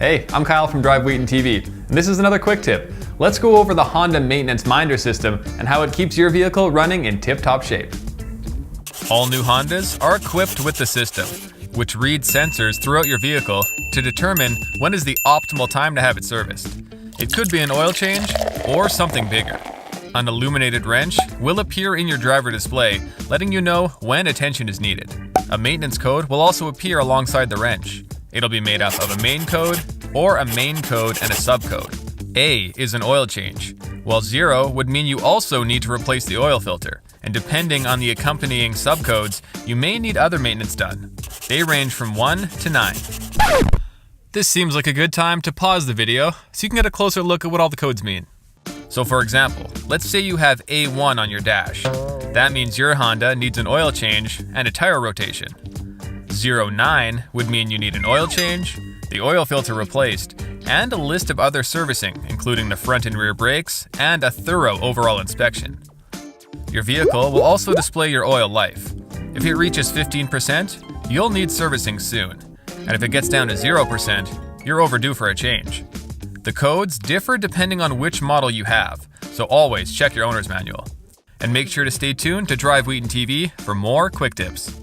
Hey, I'm Kyle from Wheaton TV, and this is another quick tip. Let's go over the Honda maintenance minder system and how it keeps your vehicle running in tip-top shape. All new Hondas are equipped with the system, which reads sensors throughout your vehicle to determine when is the optimal time to have it serviced. It could be an oil change or something bigger. An illuminated wrench will appear in your driver display, letting you know when attention is needed. A maintenance code will also appear alongside the wrench. It'll be made up of a main code or a main code and a subcode. A is an oil change, while 0 would mean you also need to replace the oil filter, and depending on the accompanying subcodes, you may need other maintenance done. They range from 1 to 9. This seems like a good time to pause the video so you can get a closer look at what all the codes mean. So for example, let's say you have A1 on your dash. That means your Honda needs an oil change and a tire rotation. 09 would mean you need an oil change, the oil filter replaced, and a list of other servicing, including the front and rear brakes, and a thorough overall inspection. Your vehicle will also display your oil life. If it reaches 15%, you'll need servicing soon, and if it gets down to 0%, you're overdue for a change. The codes differ depending on which model you have, so always check your owner's manual. And make sure to stay tuned to Wheaton TV for more quick tips.